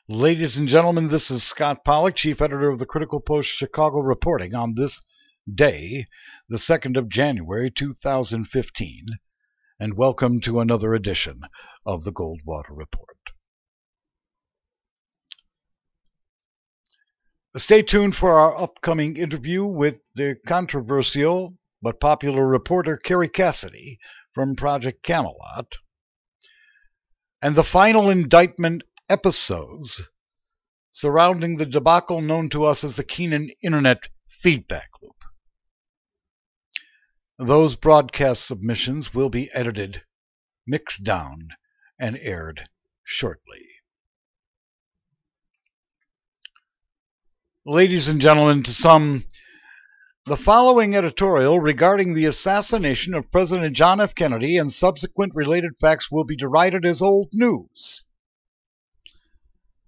Ladies and gentlemen, this is Scott Pollock, Chief Editor of the Critical Post Chicago, reporting on this day, the 2nd of January, 2015, and welcome to another edition of the Goldwater Report. Stay tuned for our upcoming interview with the controversial but popular reporter Kerry Cassidy from Project Camelot, and the final indictment episodes surrounding the debacle known to us as the Keenan Internet feedback loop. Those broadcast submissions will be edited, mixed down, and aired shortly. Ladies and gentlemen, to some, the following editorial regarding the assassination of President John F. Kennedy and subsequent related facts will be derided as old news.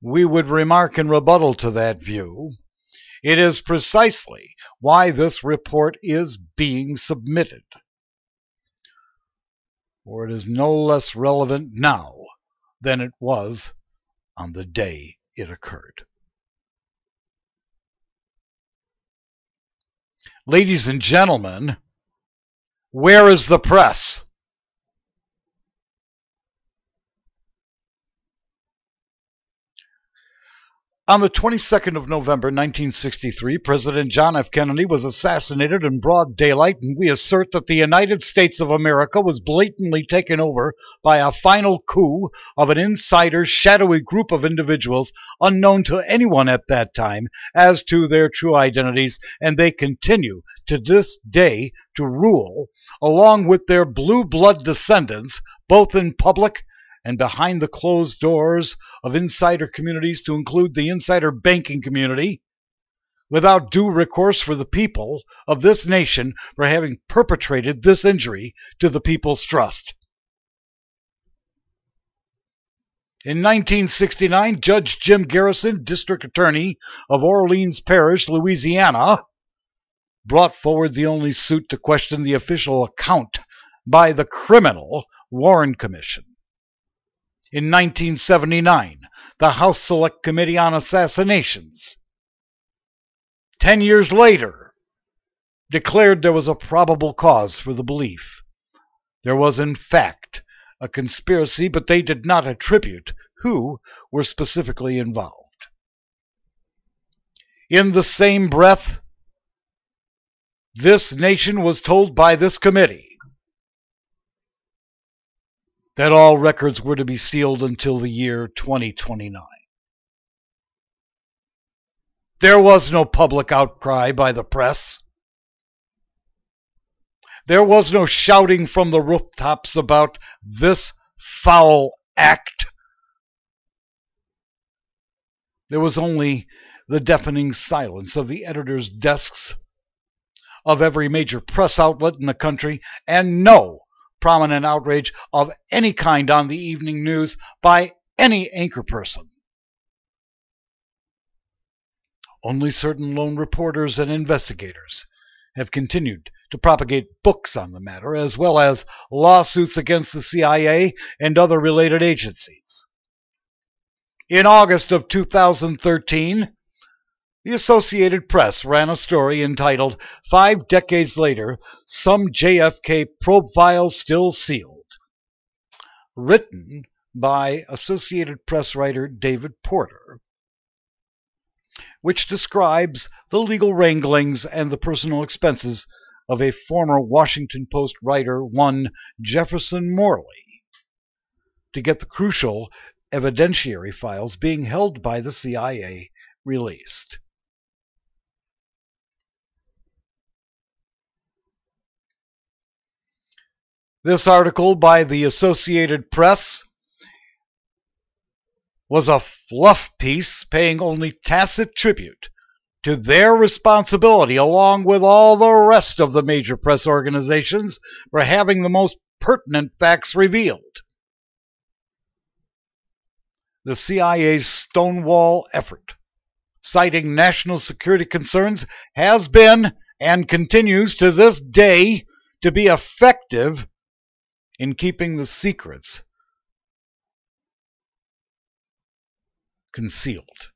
We would remark in rebuttal to that view, it is precisely why this report is being submitted, for it is no less relevant now than it was on the day it occurred. Ladies and gentlemen, where is the press? On the 22nd of November, 1963, President John F. Kennedy was assassinated in broad daylight, and we assert that the United States of America was blatantly taken over by a final coup of an insider, shadowy group of individuals unknown to anyone at that time as to their true identities, and they continue to this day to rule, along with their blue blood descendants, both in public and behind the closed doors of insider communities, to include the insider banking community, without due recourse for the people of this nation for having perpetrated this injury to the people's trust. In 1969, Judge Jim Garrison, District Attorney of Orleans Parish, Louisiana, brought forward the only suit to question the official account by the criminal Warren Commission. In 1979, the House Select Committee on Assassinations, 10 years later, declared there was a probable cause for the belief there was in fact a conspiracy, but they did not attribute who were specifically involved. In the same breath, this nation was told by this committee that all records were to be sealed until the year 2029. There was no public outcry by the press. There was no shouting from the rooftops about this foul act. There was only the deafening silence of the editors' desks of every major press outlet in the country, and no prominent outrage of any kind on the evening news by any anchor person. Only certain lone reporters and investigators have continued to propagate books on the matter, as well as lawsuits against the CIA and other related agencies. In August of 2013, the Associated Press ran a story entitled, "5 Decades Later, Some JFK Probe Files Still Sealed," written by Associated Press writer David Porter, which describes the legal wranglings and the personal expenses of a former Washington Post writer, one Jefferson Morley, to get the crucial evidentiary files being held by the CIA released. This article by the Associated Press was a fluff piece paying only tacit tribute to their responsibility, along with all the rest of the major press organizations, for having the most pertinent facts revealed. The CIA's Stonewall effort, citing national security concerns, has been and continues to this day to be effective in keeping the secrets concealed.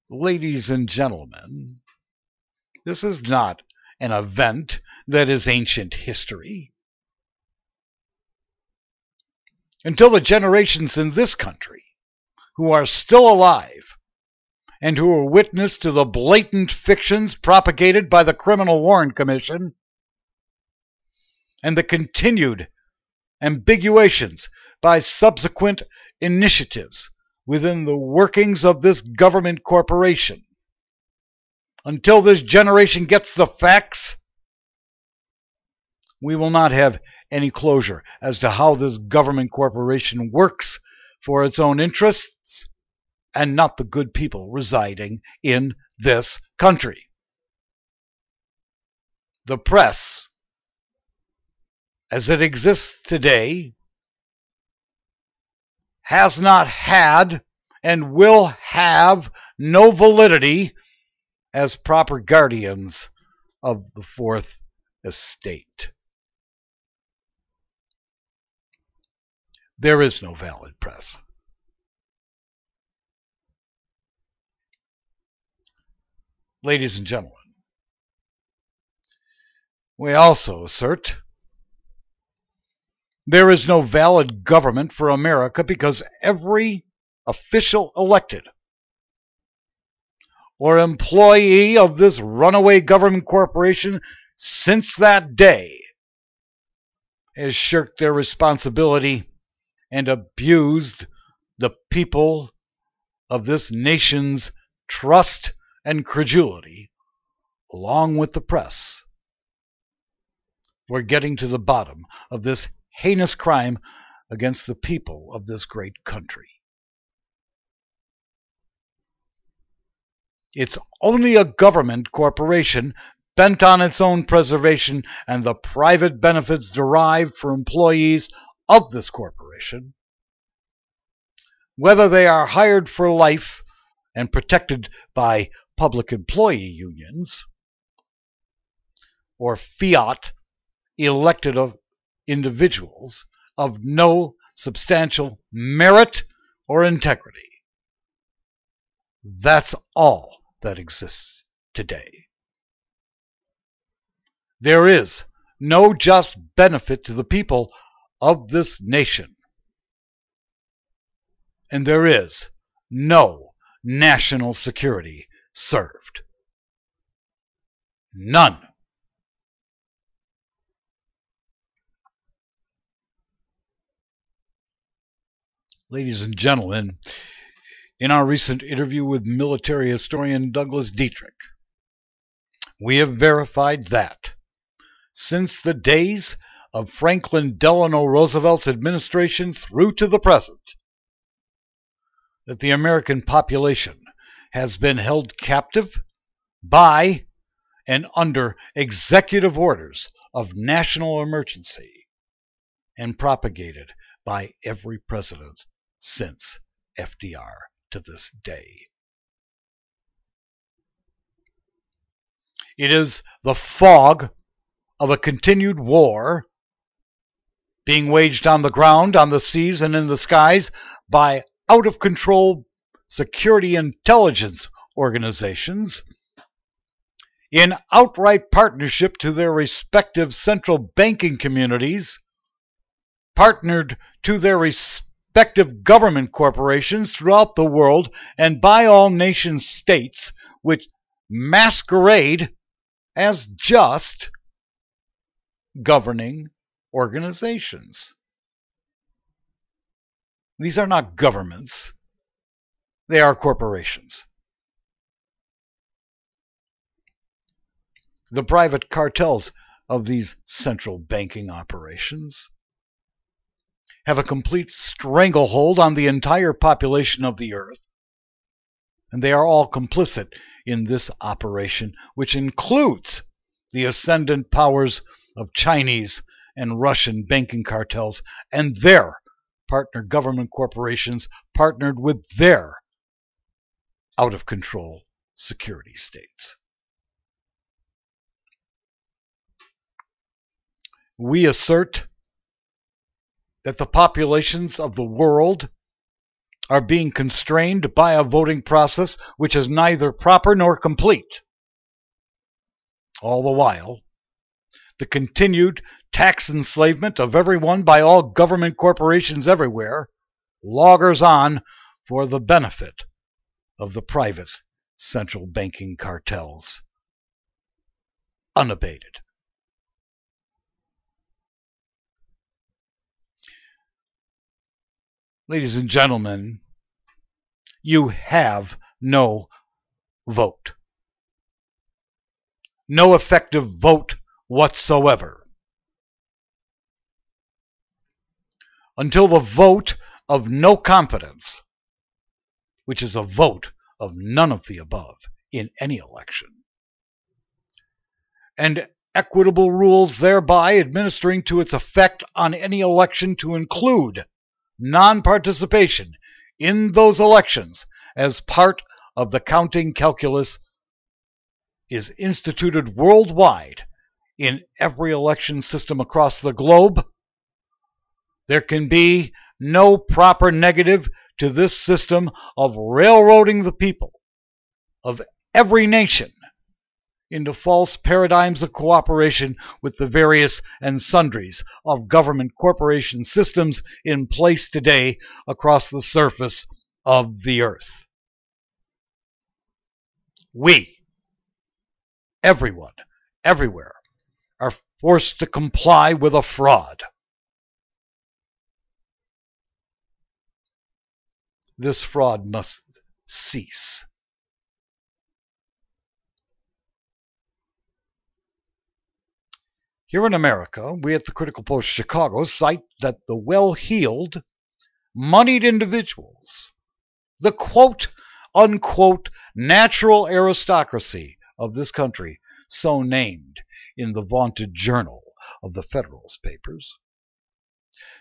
Ladies and gentlemen, this is not an event that is ancient history. Until the generations in this country who are still alive and who are witness to the blatant fictions propagated by the Criminal Warrant Commission and the continued ambiguations by subsequent initiatives within the workings of this government corporation. Until this generation gets the facts, we will not have any closure as to how this government corporation works for its own interests and not the good people residing in this country. The press, as it exists today, has not had and will have no validity as proper guardians of the Fourth Estate. There is no valid press. Ladies and gentlemen, we also assert there is no valid government for America because every official elected or employee of this runaway government corporation since that day has shirked their responsibility and abused the people of this nation's trust and credulity, along with the press. We're getting to the bottom of this heinous crime against the people of this great country. It's only a government corporation bent on its own preservation and the private benefits derived for employees of this corporation, whether they are hired for life and protected by public employee unions or fiat elected individuals of no substantial merit or integrity. That's all that exists today. There is no just benefit to the people of this nation, and there is no national security served. None. Ladies and gentlemen, in our recent interview with military historian Douglas Dietrich, we have verified that since the days of Franklin Delano Roosevelt's administration through to the present, that the American population has been held captive by and under executive orders of national emergency and propagated by every president since FDR to this day. It is the fog of a continued war being waged on the ground, on the seas, and in the skies by out-of-control security intelligence organizations in outright partnership to their respective central banking communities, partnered to their respective government corporations throughout the world, and by all nation states which masquerade as just governing organizations. These are not governments. They are corporations. The private cartels of these central banking operations have a complete stranglehold on the entire population of the earth, and they are all complicit in this operation, which includes the ascendant powers of Chinese and Russian banking cartels and their partner government corporations partnered with their out-of-control security states. We assert that the populations of the world are being constrained by a voting process which is neither proper nor complete. All the while, the continued tax enslavement of everyone by all government corporations everywhere loggers on for the benefit of the private central banking cartels, unabated. Ladies and gentlemen, you have no vote. No effective vote whatsoever. Until the vote of no confidence, which is a vote of none of the above in any election, and equitable rules thereby administering to its effect on any election to include non-participation in those elections as part of the counting calculus is instituted worldwide in every election system across the globe, there can be no proper negative to this system of railroading the people of every nation into false paradigms of cooperation with the various and sundries of government corporation systems in place today across the surface of the earth. We, everyone, everywhere, are forced to comply with a fraud. This fraud must cease. Here in America, we at the Critical Post Chicago cite that the well-heeled, moneyed individuals, the quote-unquote natural aristocracy of this country, so named in the vaunted journal of the Federalist Papers,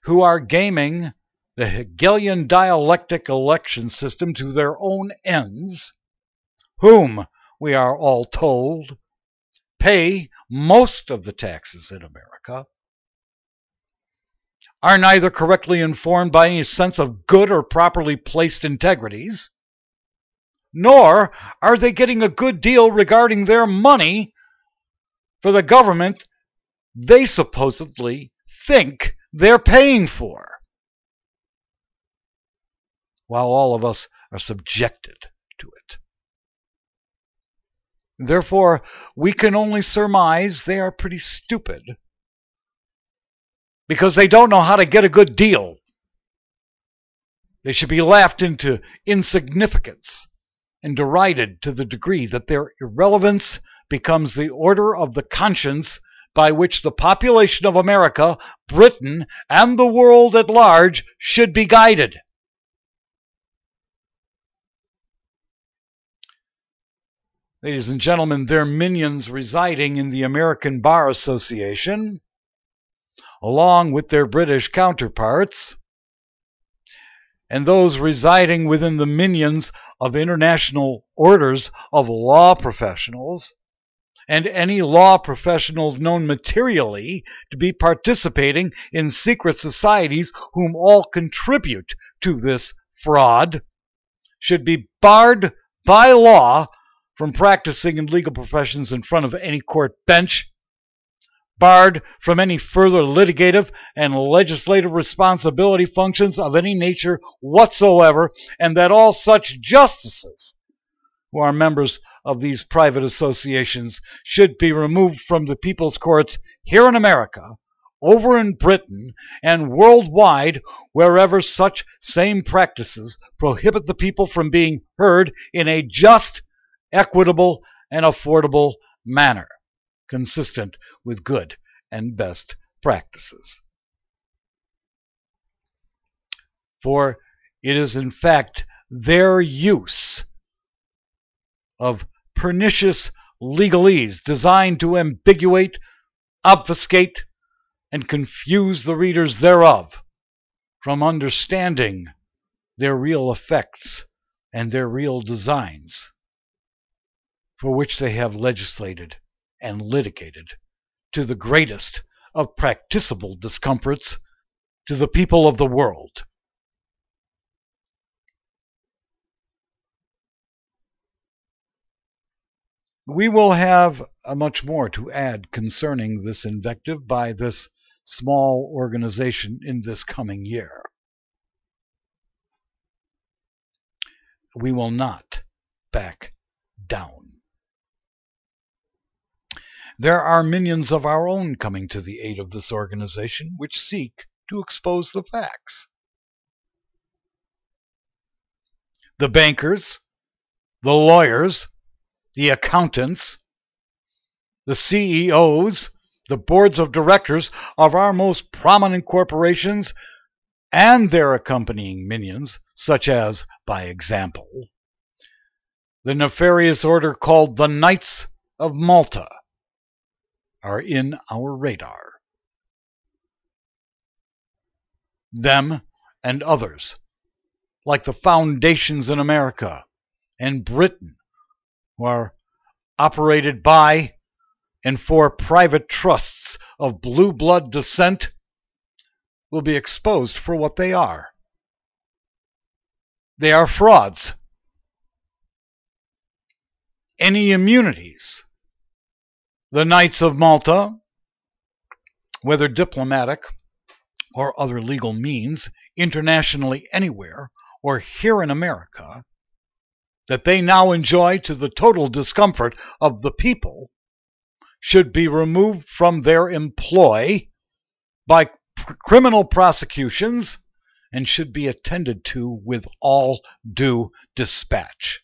who are gaming the Hegelian dialectic election system to their own ends, whom, we are all told, pay most of the taxes in America, are neither correctly informed by any sense of good or properly placed integrities, nor are they getting a good deal regarding their money for the government they supposedly think they're paying for, while all of us are subjected to it. Therefore, we can only surmise they are pretty stupid because they don't know how to get a good deal. They should be laughed into insignificance and derided to the degree that their irrelevance becomes the order of the conscience by which the population of America, Britain, and the world at large should be guided. Ladies and gentlemen, their minions residing in the American Bar Association, along with their British counterparts, and those residing within the minions of international orders of law professionals, and any law professionals known materially to be participating in secret societies whom all contribute to this fraud, should be barred by law from practicing in legal professions in front of any court bench, barred from any further litigative and legislative responsibility functions of any nature whatsoever, and that all such justices who are members of these private associations should be removed from the people's courts here in America, over in Britain, and worldwide, wherever such same practices prohibit the people from being heard in a just, equitable, and affordable manner, consistent with good and best practices. For it is in fact their use of pernicious legalese designed to ambiguate, obfuscate, and confuse the readers thereof from understanding their real effects and their real designs, for which they have legislated and litigated to the greatest of practicable discomforts to the people of the world. We will have much more to add concerning this invective by this small organization in this coming year. We will not back down. There are minions of our own coming to the aid of this organization which seek to expose the facts. The bankers, the lawyers, the accountants, the CEOs, the boards of directors of our most prominent corporations, and their accompanying minions, such as, by example, the nefarious order called the Knights of Malta, are in our radar. Them and others, like the foundations in America and Britain, who are operated by and for private trusts of blue blood descent, will be exposed for what they are. They are frauds. Any immunities the Knights of Malta, whether diplomatic or other legal means, internationally anywhere or here in America, that they now enjoy to the total discomfort of the people, should be removed from their employ by criminal prosecutions and should be attended to with all due dispatch.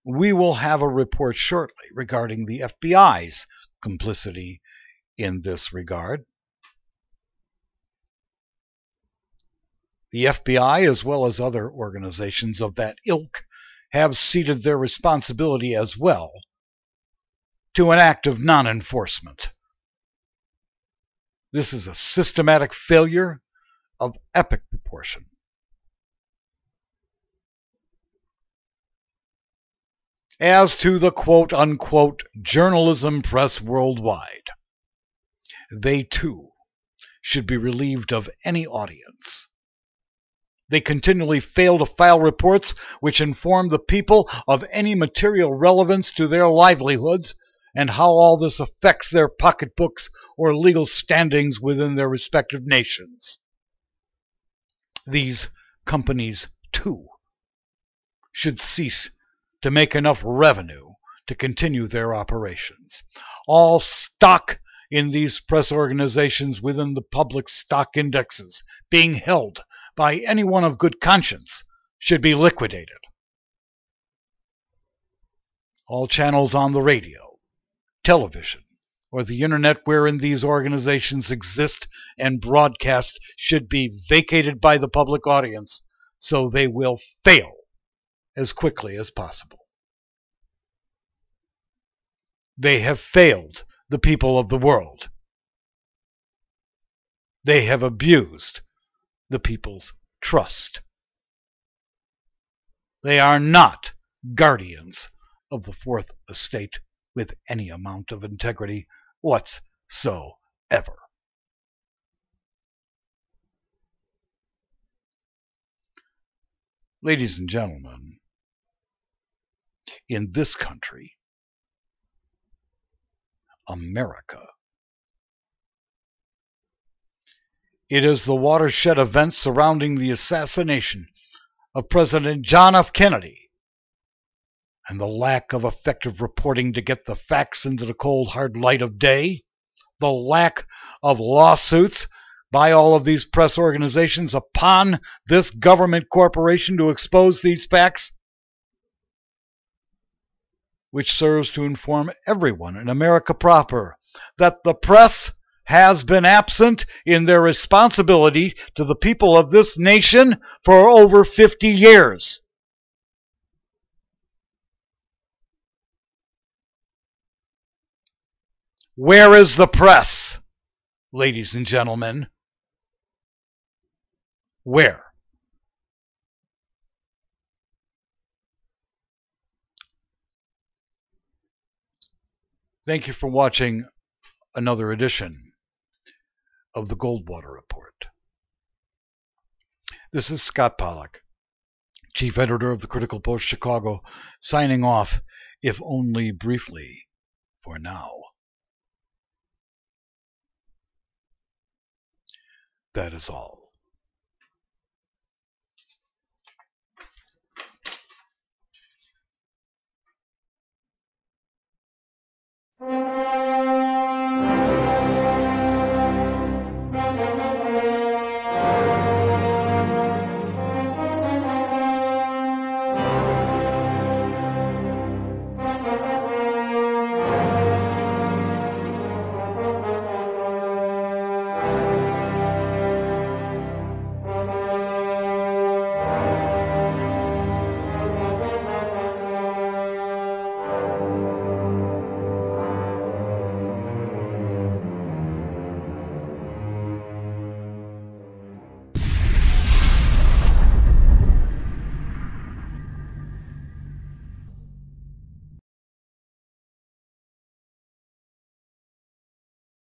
We will have a report shortly regarding the FBI's complicity in this regard. The FBI, as well as other organizations of that ilk, have ceded their responsibility as well to an act of non-enforcement. This is a systematic failure of epic proportion. As to the quote-unquote journalism press worldwide, they too should be relieved of any audience. They continually fail to file reports which inform the people of any material relevance to their livelihoods and how all this affects their pocketbooks or legal standings within their respective nations. These companies, too, should cease to make enough revenue to continue their operations. All stock in these press organizations within the public stock indexes being held by anyone of good conscience should be liquidated. All channels on the radio, television, or the internet wherein these organizations exist and broadcast should be vacated by the public audience so they will fail as quickly as possible. They have failed the people of the world. They have abused the people's trust. They are not guardians of the Fourth Estate with any amount of integrity whatsoever. Ladies and gentlemen, in this country, America, it is the watershed events surrounding the assassination of President John F. Kennedy and the lack of effective reporting to get the facts into the cold, hard light of day, the lack of lawsuits by all of these press organizations upon this government corporation to expose these facts, which serves to inform everyone in America proper that the press has been absent in their responsibility to the people of this nation for over 50 years. Where is the press, ladies and gentlemen? Where? Thank you for watching another edition of the Goldwater Report. This is Scott Pollack, Chief Editor of the Critical Post Chicago, signing off, if only briefly, for now. That is all.